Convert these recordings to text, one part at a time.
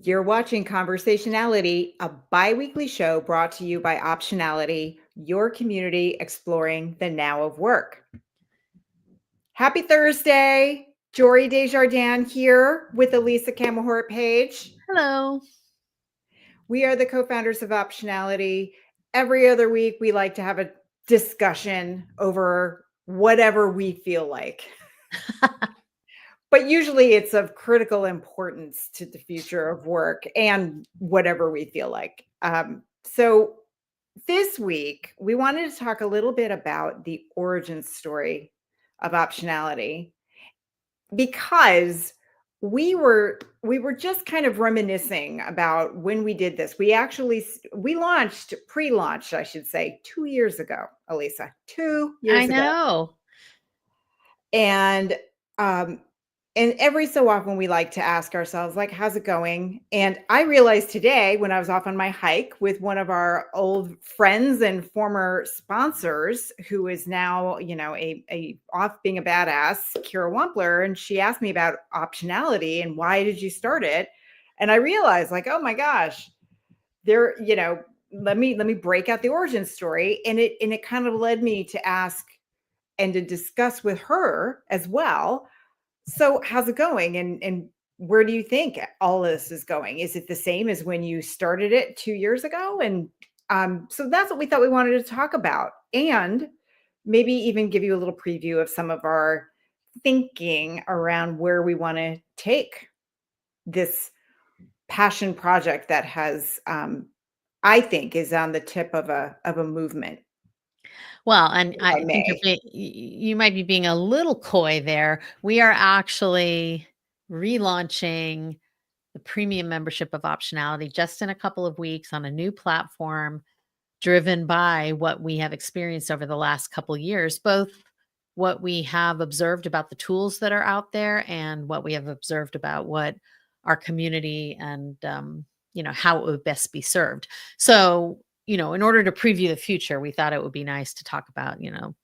You're watching Conversationality, a bi-weekly show brought to you by Optionality, your community exploring the now of work. Happy Thursday. Jory Desjardins here with Elisa Camahort Page. Hello. We are the co-founders of Optionality. Every other week, we like to have a discussion over whatever we feel like. But usually it's of critical importance to the future of work and whatever we feel like. So this week, we wanted to talk a little bit about the origin story of Optionality because we were just kind of reminiscing about when we did this. We launched pre-launched, I should say, 2 years ago, Elisa, 2 years I ago. know. And um, and every so often we like to ask ourselves, like, how's it going? And I realized today when I was off on my hike with one of our old friends and former sponsors, who is now, a off being a badass, Kira Wampler, and she asked me about optionality and why did you start it? And I realized, like, oh my gosh, there, let me break out the origin story. And it kind of led me to ask and to discuss with her as well. So how's it going? And where do you think all of this is going? Is it the same as when you started it 2 years ago? And so that's what we thought we wanted to talk about, and maybe even give you a little preview of some of our thinking around where we want to take this passion project that has, I think, is on the tip of a movement, Well, and if I I think may. you might be being a little coy there. We are actually relaunching the premium membership of Optionality just in a couple of weeks on a new platform driven by what we have experienced over the last couple of years, both what we have observed about the tools that are out there and what we have observed about what our community and how it would best be served. So, in order to preview the future, we thought it would be nice to talk about,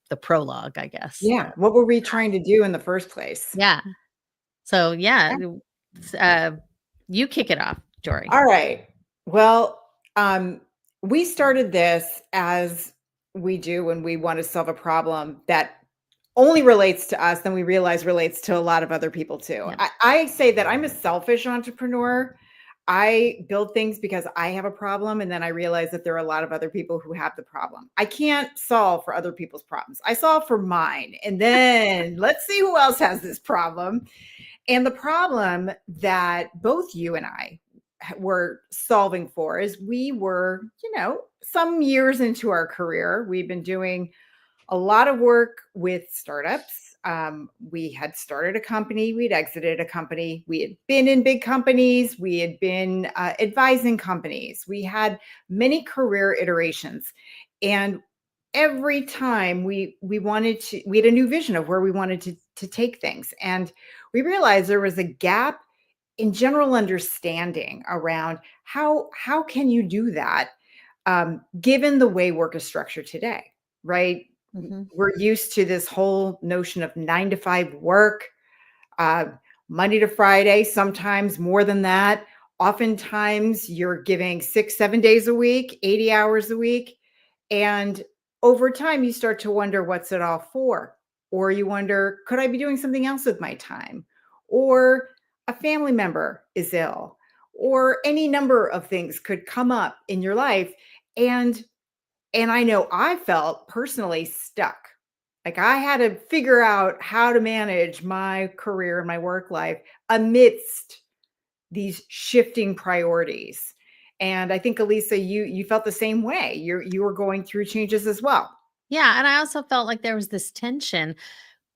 the prologue, I guess. Yeah. What were we trying to do in the first place? Yeah. So, yeah, uh, you kick it off, Jory. All right. Well, we started this as we do when we want to solve a problem that only relates to us, then we realize relates to a lot of other people too. Yeah. I say that I'm a selfish entrepreneur. I build things because I have a problem, and then I realize that there are a lot of other people who have the problem. I can't solve for other people's problems. I solve for mine, and then let's see who else has this problem. And the problem that both you and I were solving for is we were, some years into our career, we've been doing a lot of work with startups. We had started a company, we'd exited a company, we had been in big companies, we had been advising companies, we had many career iterations. And every time we had a new vision of where we wanted to take things. And we realized there was a gap in general understanding around how can you do that, given the way work is structured today, right? Hmm. We're used to this whole notion of 9 to 5 work, uh, Monday to Friday, sometimes more than that. Oftentimes you're giving 6, 7 days a week, 80 hours a week. And over time, you start to wonder, what's it all for? Or you wonder, could I be doing something else with my time? Or a family member is ill, or any number of things could come up in your life. And I know I felt personally stuck. Like I had to figure out how to manage my career and my work life amidst these shifting priorities. And I think, Elisa, you felt the same way. You were going through changes as well. Yeah. And I also felt like there was this tension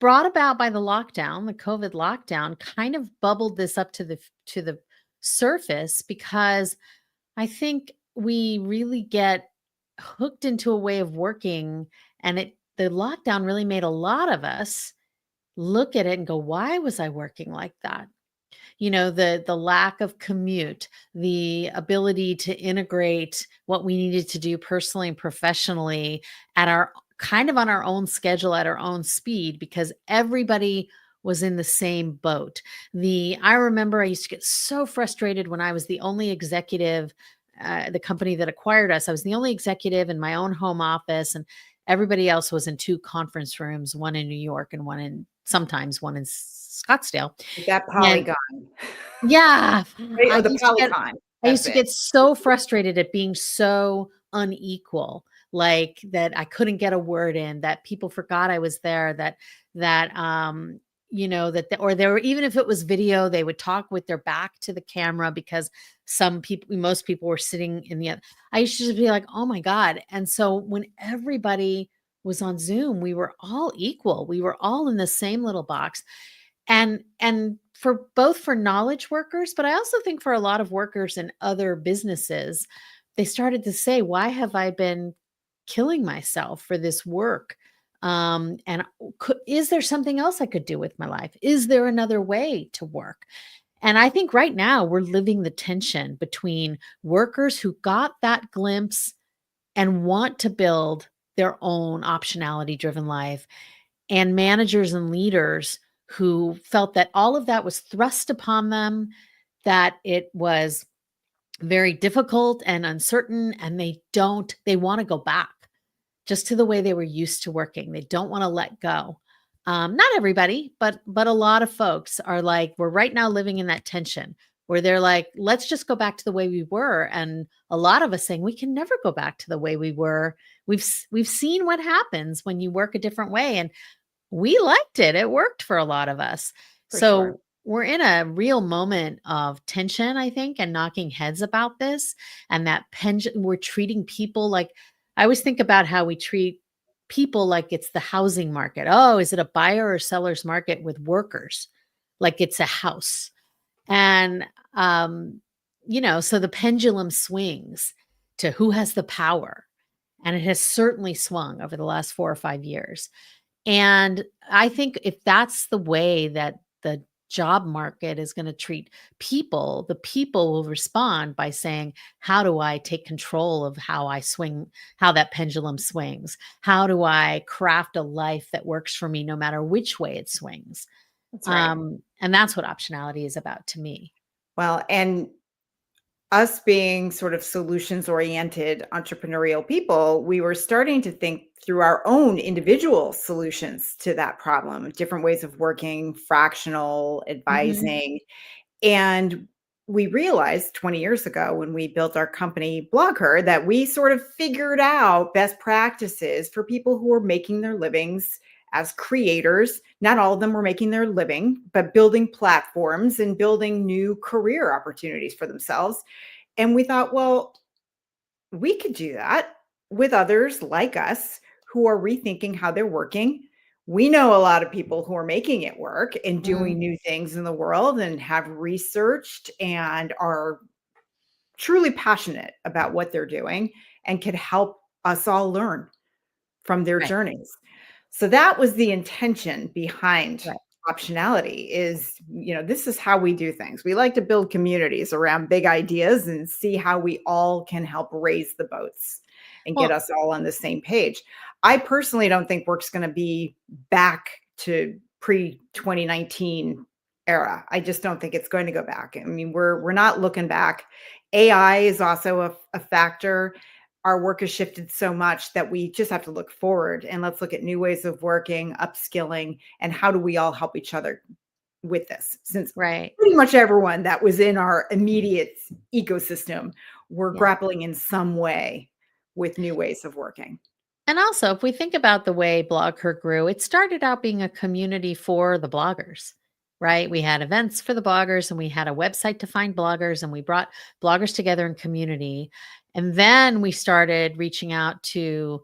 brought about by the lockdown, the COVID lockdown kind of bubbled this up to the surface because I think we really get hooked into a way of working, and the lockdown really made a lot of us look at it and go, why was I working like that? The lack of commute, the ability to integrate what we needed to do personally and professionally at our kind of on our own schedule at our own speed, because everybody was in the same boat. I remember I used to get so frustrated when I was the only executive, the company that acquired us. I was the only executive in my own home office, and everybody else was in two conference rooms, one in New York and sometimes one in Scottsdale. That And polygon, yeah, right? Or the Peloton. I That's used to it. get so frustrated at being so unequal, like that I couldn't get a word in, that people forgot I was there, that or they were, even if it was video, they would talk with their back to the camera because most people were sitting in the I used to just be like, "Oh my God." And so when everybody was on Zoom, we were all equal. We were all in the same little box. And for both for knowledge workers, but I also think for a lot of workers in other businesses, they started to say, why have I been killing myself for this work? And is there something else I could do with my life? Is there another way to work? And I think right now we're living the tension between workers who got that glimpse and want to build their own optionality driven life, and managers and leaders who felt that all of that was thrust upon them, that it was very difficult and uncertain, and they want to go back just to the way they were used to working. They don't want to let go. Not everybody, but a lot of folks are like, we're right now living in that tension where they're like, let's just go back to the way we were. And a lot of us saying we can never go back to the way we were. We've seen what happens when you work a different way, and we liked it. It worked for a lot of us. For sure. So we're in a real moment of tension, I think, and knocking heads about this. And that we're treating people like, I always think about how we treat people like it's the housing market. Oh, is it a buyer or seller's market with workers? Like it's a house. And, so the pendulum swings to who has the power. And it has certainly swung over the last 4 or 5 years. And I think if that's the way that the job market is going to treat people, the people will respond by saying, how do I take control of how I swing, how that pendulum swings? How do I craft a life that works for me no matter which way it swings? That's right. And that's what optionality is about to me. Well, and us being sort of solutions oriented entrepreneurial people, we were starting to think through our own individual solutions to that problem, different ways of working, fractional Mhm. advising. And we realized 20 years ago when we built our company Blogger that we sort of figured out best practices for people who are making their livings as creators. Not all of them were making their living, but building platforms and building new career opportunities for themselves. And we thought, well, we could do that with others like us who are rethinking how they're working. We know a lot of people who are making it work and doing Mm, new things in the world and have researched and are truly passionate about what they're doing and can help us all learn from their right, journeys. So that was the intention behind right. optionality is, this is how we do things. We like to build communities around big ideas and see how we all can help raise the boats and get Well, us all on the same page. I personally don't think work's going to be back to pre 2019 era. I just don't think it's going to go back. I mean, we're not looking back. AI is also a factor. Our work has shifted so much that we just have to look forward and let's look at new ways of working, upskilling, and how do we all help each other with this? Since right. pretty much everyone that was in our immediate ecosystem were Yeah. grappling in some way with new ways of working. And also, if we think about the way Blogger grew, it started out being a community for the bloggers, right? We had events for the bloggers and we had a website to find bloggers, and we brought bloggers together in community. And then we started reaching out to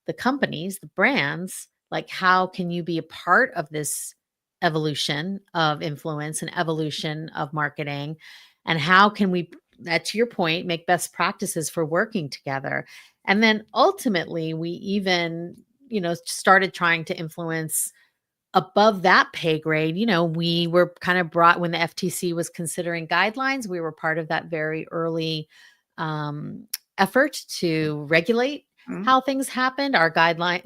the companies, the brands, like, how can you be a part of this evolution of influence and evolution of marketing? And how can we, that to your point, make best practices for working together? And then ultimately, we even, started trying to influence above that pay grade. We were kind of brought when the FTC was considering guidelines, we were part of that very early um, effort to regulate. Mhm. how things happened. Our guideline,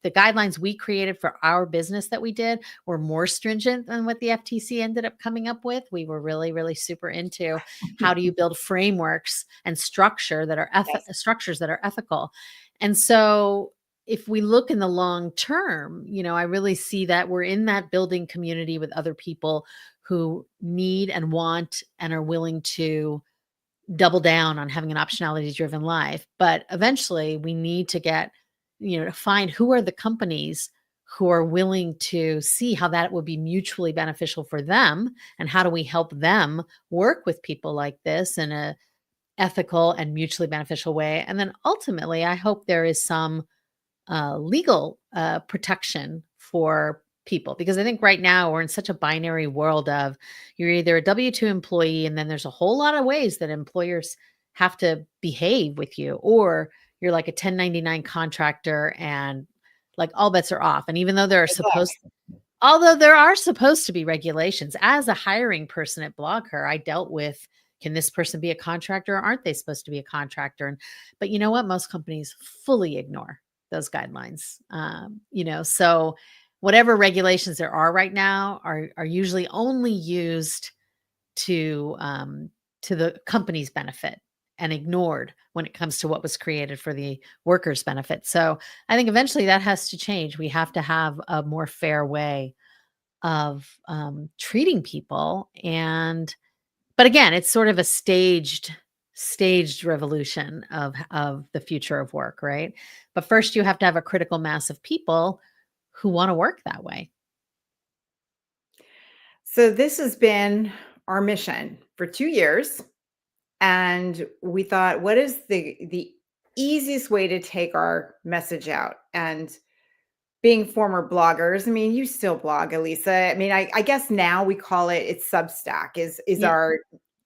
the guidelines we created for our business that we did were more stringent than what the FTC ended up coming up with. We were really, really super into how do you build frameworks and Yes. structures that are ethical. And so if we look in the long term, I really see that we're in that building community with other people who need and want and are willing to double down on having an optionality driven life. But eventually we need to to find who are the companies who are willing to see how that would be mutually beneficial for them, and how do we help them work with people like this in a ethical and mutually beneficial way. And then ultimately, I hope there is some legal protection for people, because I think right now we're in such a binary world of you're either a W 2 employee, and then there's a whole lot of ways that employers have to behave with you, or you're like a 1099 contractor and like all bets are off. And even though Exactly. although there are supposed to be regulations, as a hiring person at BlogHer, I dealt with, can this person be a contractor or aren't they supposed to be a contractor? But you know what? Most companies fully ignore those guidelines. So whatever regulations there are right now are usually only used to to the company's benefit, and ignored when it comes to what was created for the workers' benefit. So I think eventually that has to change. We have to have a more fair way of treating people. But again, it's sort of a staged revolution of the future of work, right? But first you have to have a critical mass of people who want to work that way. So this has been our mission for 2 years, and we thought, what is the easiest way to take our message out? And being former bloggers, I mean, you still blog, Elisa. I mean, I guess now we call it's Substack is Yeah. our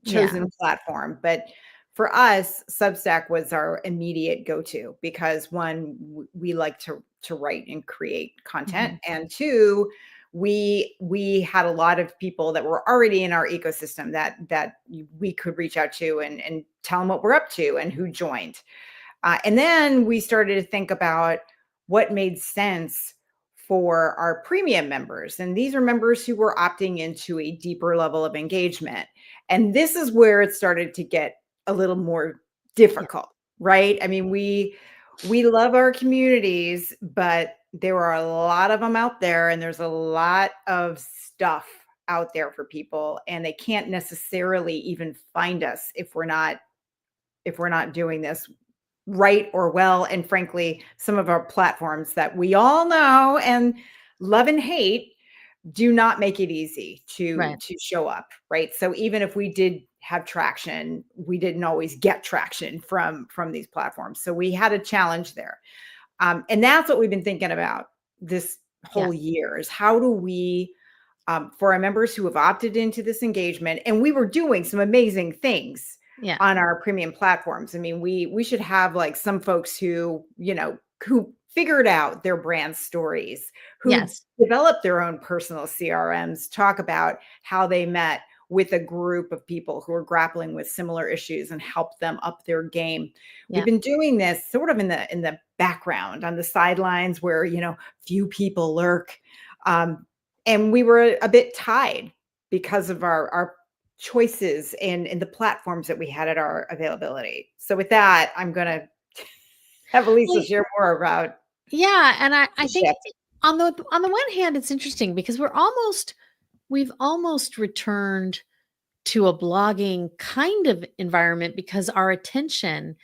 Yeah. chosen platform, but for us, Substack was our immediate go-to because one, we like to write and create content, Mhm. and two, we had a lot of people that were already in our ecosystem that we could reach out to and tell them what we're up to and who joined. And then we started to think about what made sense for our premium members. And these are members who were opting into a deeper level of engagement. And this is where it started to get a little more Yeah. difficult, right? I mean, we love our communities, but there are a lot of them out there, and there's a lot of stuff out there for people, and they can't necessarily even find us if we're not doing this right or well. And frankly, some of our platforms that we all know and love and hate do not make it easy to Right. to show up, right? So even if we did have traction, we didn't always get traction from these platforms. So we had a challenge there. And that's what we've been thinking about this whole Yes. year is how do we for our members who have opted into this engagement, and we were doing some amazing things Yeah. on our premium platforms. I mean, we should have like some folks who figured out their brand stories, who Yes. developed their own personal CRMs, talk about how they met with a group of people who are grappling with similar issues and help them up their game. We've Yeah. been doing this sort of in the background on the sidelines where few people lurk. And we were a bit tied because of our choices and the platforms that we had at our availability. So with that, I'm going to have Elisa Well, share more about yeah, and I the think shift. on the one hand, it's interesting because we've almost returned to a blogging kind of environment, because our attention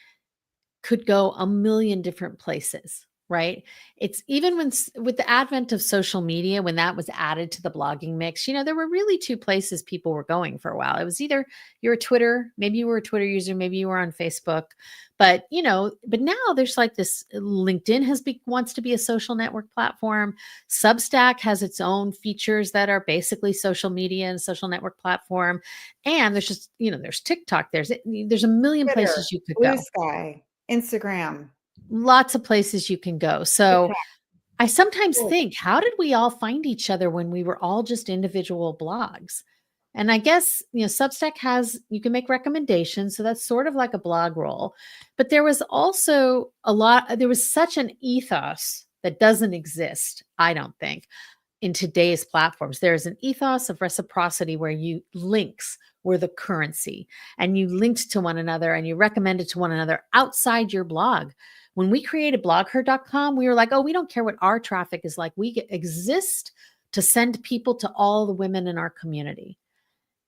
could go a million different places, right? It's even with the advent of social media, when that was added to the blogging mix, there were really two places people were going for a while. It was either you're a Twitter, maybe you were a Twitter user, maybe you were on Facebook, but now there's like this. LinkedIn wants to be a social network platform. Substack has its own features that are basically social media and social network platform. And there's just, there's TikTok, there's a million Twitter, places you could Blue go. Sky, Instagram, Lots of places you can go. So TikTok. I sometimes Cool. think, how did we all find each other when we were all just individual blogs? And I guess, Substack you can make recommendations. So that's sort of like a blog roll. But there was also there was such an ethos that doesn't exist, I don't think, in today's platforms. There's an ethos of reciprocity where links were the currency, and you linked to one another and you recommended to one another outside your blog. When we created blogher.com, we were like, oh, we don't care what our traffic is like. We exist to send people to all the women in our community.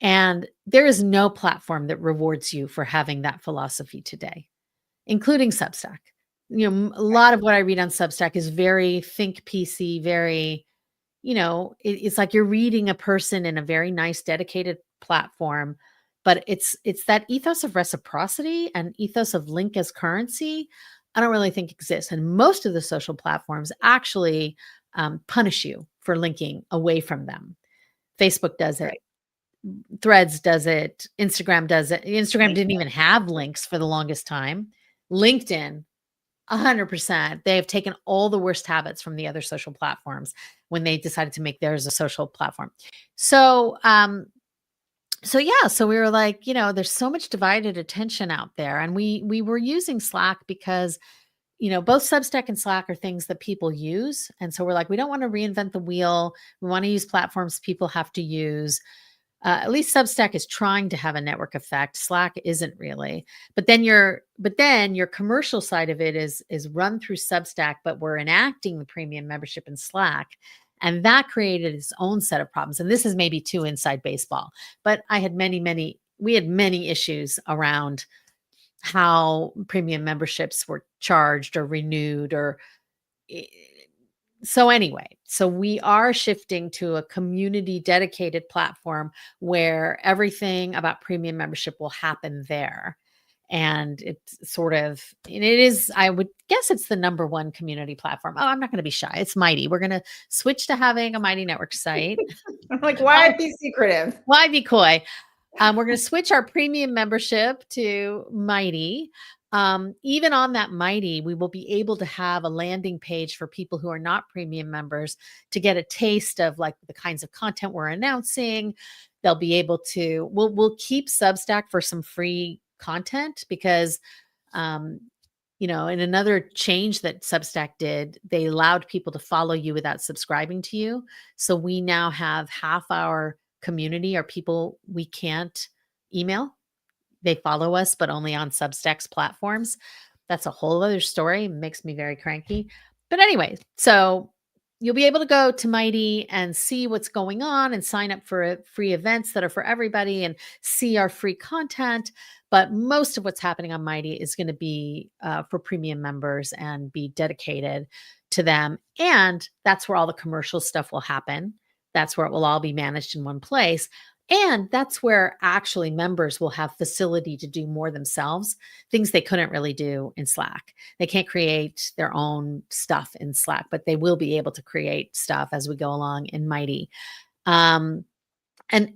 And there is no platform that rewards you for having that philosophy today, including Substack. A lot of what I read on Substack is very think PC, very, it's like you're reading a person in a very nice, dedicated platform. But it's that ethos of reciprocity and ethos of link as currency, I don't really think exists. And most of the social platforms actually punish you for linking away from them. Facebook does it. Right. Threads does it. Instagram does it. Instagram didn't even have links for the longest time. LinkedIn, 100%. They have taken all the worst habits from the other social platforms when they decided to make theirs a social platform. So, so we were like, there's so much divided attention out there, and we were using Slack because both Substack and Slack are things that people use, and so we're like, we don't want to reinvent the wheel. We want to use platforms people have to use. At least Substack is trying to have a network effect. Slack isn't really. But then your commercial side of it is run through Substack, but we're enacting the premium membership in Slack. And that created its own set of problems. And this is maybe too inside baseball. But we had many issues around how premium memberships were charged or renewed or so anyway, so we are shifting to a community dedicated platform where everything about premium membership will happen there. And it is, I would guess it's the number one community platform. Oh, I'm not going to be shy. It's Mighty. We're going to switch to having a Mighty Network site. I'm like, why be secretive? Why be coy? We're going to switch our premium membership to Mighty. Even on that Mighty, we will be able to have a landing page for people who are not premium members to get a taste of like the kinds of content we're announcing. They'll be able to, we'll keep Substack for some free content because, in another change that Substack did, they allowed people to follow you without subscribing to you. So we now have half our community are people we can't email. They follow us, but only on Substack's platforms. That's a whole other story. Makes me very cranky. But anyway, so you'll be able to go to Mighty and see what's going on and sign up for free events that are for everybody and see our free content. But most of what's happening on Mighty is going to be for premium members and be dedicated to them. And that's where all the commercial stuff will happen. That's where it will all be managed in one place. And that's where actually members will have facility to do more themselves, things they couldn't really do in Slack. They can't create their own stuff in Slack, but they will be able to create stuff as we go along in Mighty. And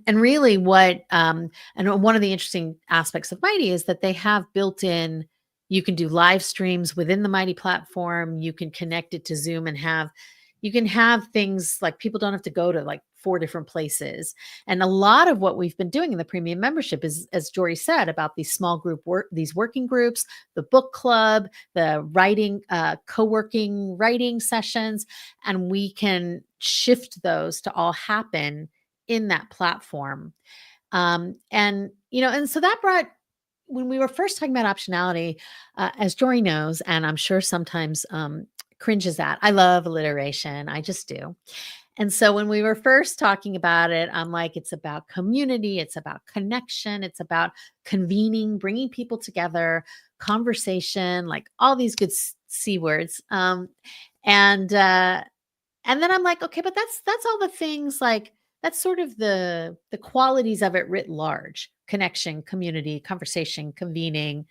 really and one of the interesting aspects of Mighty is that they have built in, you can do live streams within the Mighty platform. You can connect it to Zoom and you can have things like people don't have to go to like 4 different places. And a lot of what we've been doing in the premium membership is, as Jory said, about these small group these working groups, the book club, the writing, co-working writing sessions, and we can shift those to all happen in that platform. And so that brought, when we were first talking about optionality, as Jory knows, and I'm sure sometimes cringes at, I love alliteration. I just do. And so when we were first talking about it, I'm like, it's about community, it's about connection, it's about convening, bringing people together, conversation, like all these good C words. And then I'm like, okay, but that's all the things, like that's sort of the qualities of it writ large: connection, community, conversation, convening,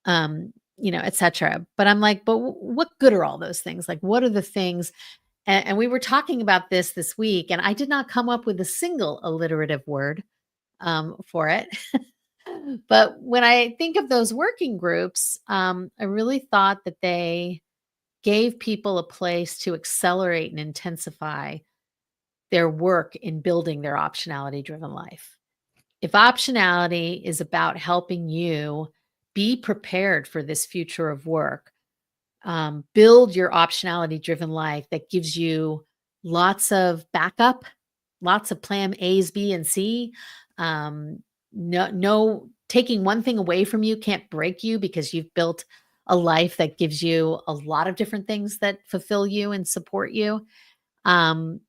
etc. But I'm like, but what good are all those things? Like, what are the things? And we were talking about this week, and I did not come up with a single alliterative word for it. But when I think of those working groups, I really thought that they gave people a place to accelerate and intensify their work in building their optionality driven life. if optionality is about helping you be prepared for this future of work, build your optionality driven life that gives you lots of backup, lots of plan A's, B, and C. No, taking one thing away from you can't break you because you've built a life that gives you a lot of different things that fulfill you and support you. Um,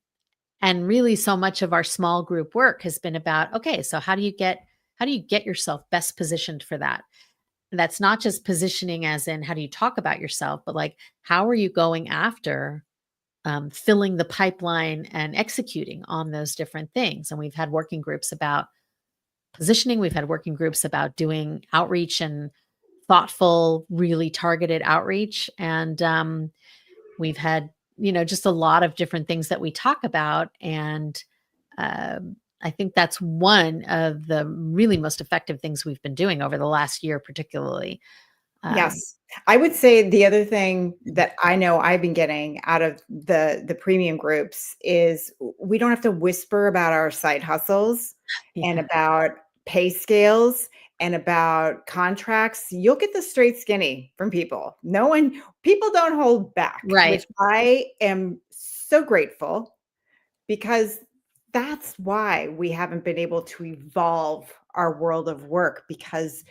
and really so much of our small group work has been about, okay, so how do you get yourself best positioned for that? That's not just positioning as in how do you talk about yourself, but like how are you going after filling the pipeline and executing on those different things. And we've had working groups about positioning, we've had working groups about doing outreach and thoughtful, really targeted outreach. And we've had, just a lot of different things that we talk about. And I think that's one of the really most effective things we've been doing over the last year, particularly. Um, Yes. I would say the other thing that I know I've been getting out of the premium groups is we don't have to whisper about our side hustles and yeah. about pay scales and about contracts. You'll get the straight skinny from people. No one People don't hold back, Right. which I am so grateful because that's why we haven't been able to evolve our world of work because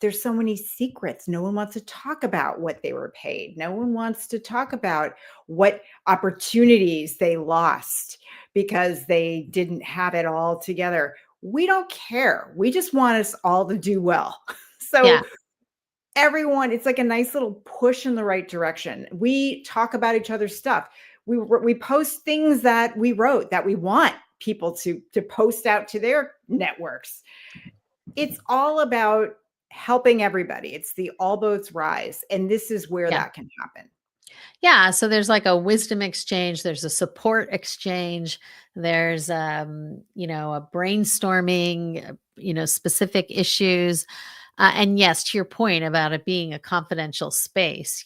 there's so many secrets. No one wants to talk about what they were paid. No one wants to talk about what opportunities they lost because they didn't have it all together. We don't care. We just want us all to do well. Yeah. So everyone, it's like a nice little push in the right direction. We talk about each other's stuff. We post things that we wrote that we want people to post out to their networks. It's all about helping everybody. It's the all boats rise, and this is where Yeah. that can happen. Yeah, so there's like a wisdom exchange, there's a support exchange, there's a brainstorming, specific issues. And yes, to your point about it being a confidential space,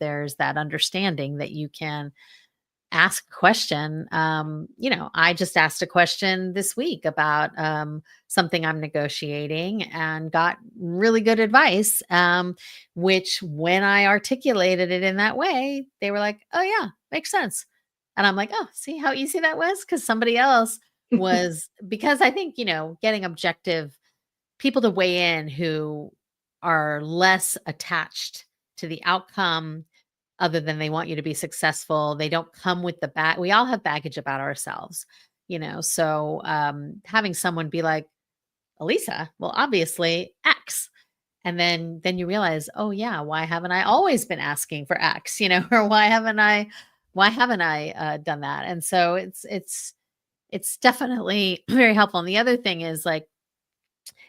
there's that understanding that you can ask a question. I just asked a question this week about something I'm negotiating and got really good advice. Which, when I articulated it in that way, they were like, "Oh yeah, makes sense." And I'm like, "Oh, see how easy that was?" Because somebody else was, because I think getting objective people to weigh in who are less attached to the outcome other than they want you to be successful. They don't come with the bag. We all have baggage about ourselves, So having someone be like, Elisa, well, obviously X. And then you realize, oh yeah, why haven't I always been asking for X, or why haven't I done that? And so it's definitely very helpful. And the other thing is like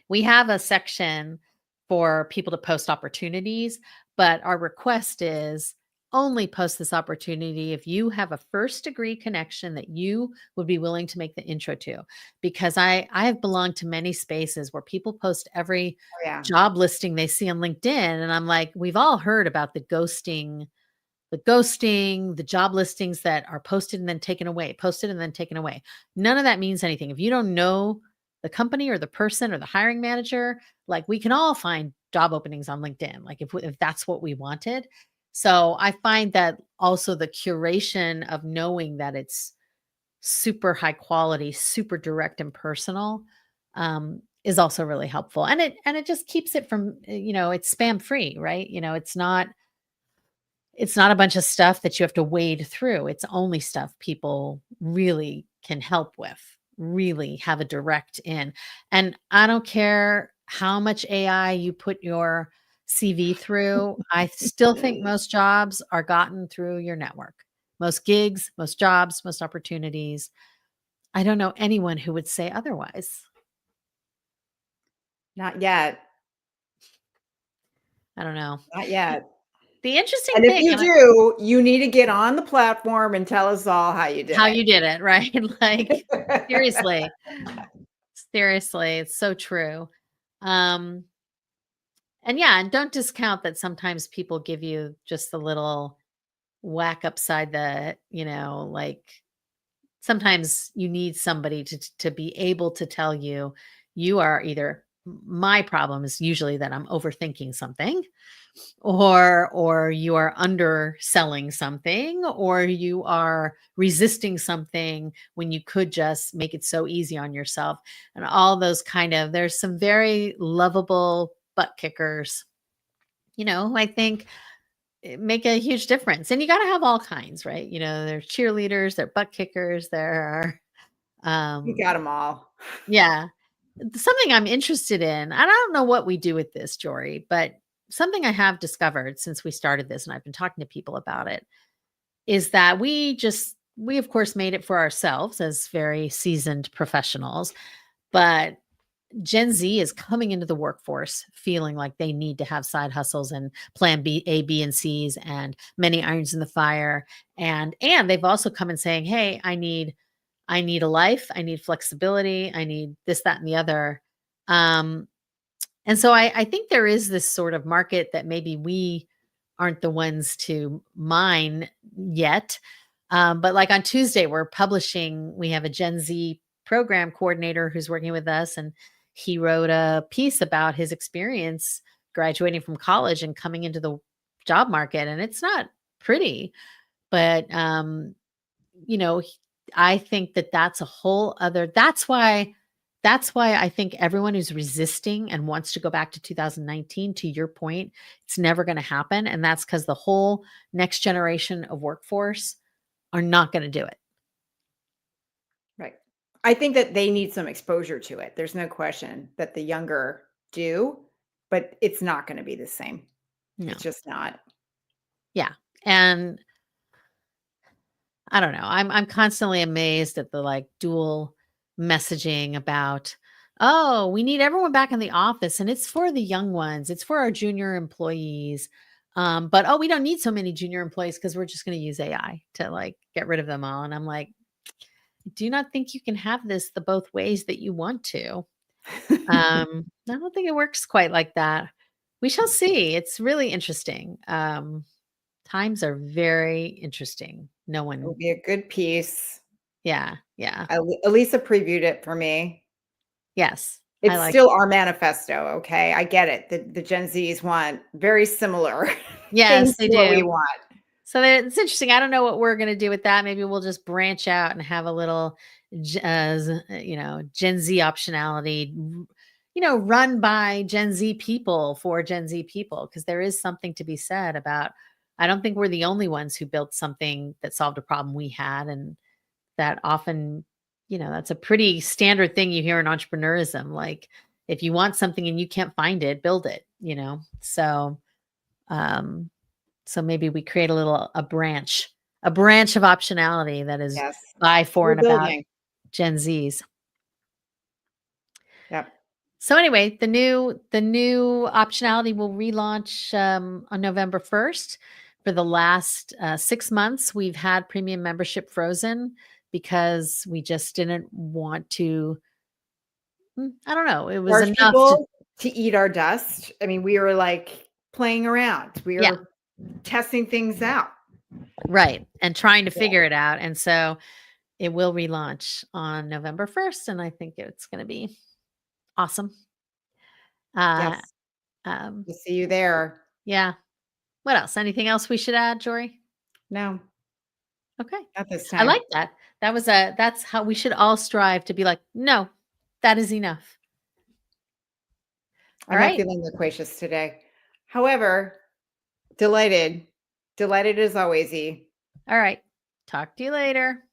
we have a section for people to post opportunities, but our request is only post this opportunity if you have a first degree connection that you would be willing to make the intro to. Because I have belonged to many spaces where people post every Oh, yeah. job listing they see on LinkedIn. And I'm like, we've all heard about the job listings that are posted and then taken away, posted and then taken away. None of that means anything. If you don't know the company or the person or the hiring manager, like we can all find job openings on LinkedIn, like if that's what we wanted. So I find that also the curation of knowing that it's super high quality, super direct and personal is also really helpful. And it just keeps it from, it's spam free, right? It's not a bunch of stuff that you have to wade through. It's only stuff people really can help with, really have a direct in. And I don't care how much AI you put your CV through, I still think most jobs are gotten through your network. Most gigs, most jobs, most opportunities. I don't know anyone who would say otherwise. Not yet. I don't know. Not The yet. the interesting And if thing, you and I do, you need to get on the platform and tell us all how you did how it. you did it, right? Like, seriously. Seriously, it's so true. Um, and yeah, and don't discount that sometimes people give you just a little whack upside the, like sometimes you need somebody to be able to tell you, you are either my problem is usually that I'm overthinking something, or you are underselling something, or you are resisting something when you could just make it so easy on yourself. And all those kind of, there's some very lovable butt kickers, I think make a huge difference. And you got to have all kinds, right? There's cheerleaders, there are butt kickers, there are You got them all. yeah. Something I'm interested in, and I don't know what we do with this, Jory, but something I have discovered since we started this, and I've been talking to people about it, is that we of course made it for ourselves as very seasoned professionals, but Gen Z is coming into the workforce feeling like they need to have side hustles and plan B, A, B, and C's and many irons in the fire. And they've also come and saying, "Hey, I need a life, I need flexibility, I need this, that, and the other." Um, and so I think there is this sort of market that maybe we aren't the ones to mine yet. But like on Tuesday, we have a Gen Z program coordinator who's working with us, and he wrote a piece about his experience graduating from college and coming into the job market. And it's not pretty, but you know, h- I think that that's a whole other that's why I think everyone who's resisting and wants to go back to 2019, to your point, it's never going to happen. And that's because the whole next generation of workforce are not going to do it. Right. I think that they need some exposure to it. There's no question that the younger do, but it's not going to be the same. It's No. just not. Yeah. And I don't know. I'm constantly amazed at the like dual messaging about, oh, we need everyone back in the office and it's for the young ones. It's for our junior employees. But oh, we don't need so many junior employees because we're just going to use AI to like get rid of them all. And I'm like, do you not think you can have this the both ways that you want to? I don't think it works quite like that. We shall see. It's really interesting. Times are very interesting. No It will one be a good piece. Yeah, yeah. Elisa previewed it for me. Yes, I It's like still it. our manifesto, okay? I get it. The Gen Zs want very similar things Yes, they to what we do. want. So it's interesting. I don't know what we're gonna do with that. Maybe we'll just branch out and have a little, Gen Z optionality, run by Gen Z people for Gen Z people, because there is something to be said about. I don't think we're the only ones who built something that solved a problem we had, and that often, that's a pretty standard thing you hear in entrepreneurism. Like if you want something and you can't find it, build it. Um, so maybe we create a branch of optionality that is Yes. by, for, We're and about building. Gen Zs. Yep. So anyway, the new optionality will relaunch on November 1st. For the last 6 months, we've had premium membership frozen because we just didn't want to. I don't know. It was Charge enough to, people to eat our dust. I mean, we were like playing around. We yeah, are testing things out. right, and trying to Yeah. figure it out. And so it will relaunch on November 1st, and I think it's going to be awesome. Uh, Yes. um, We'll see you there. yeah. What else? Anything else we should add, Jory? No, Okay. not this I time. like that. That's how we should all strive to be like, no, that is enough. All I'm not right. feeling loquacious today. However, delighted. Delighted as always, E. All right. Talk to you later.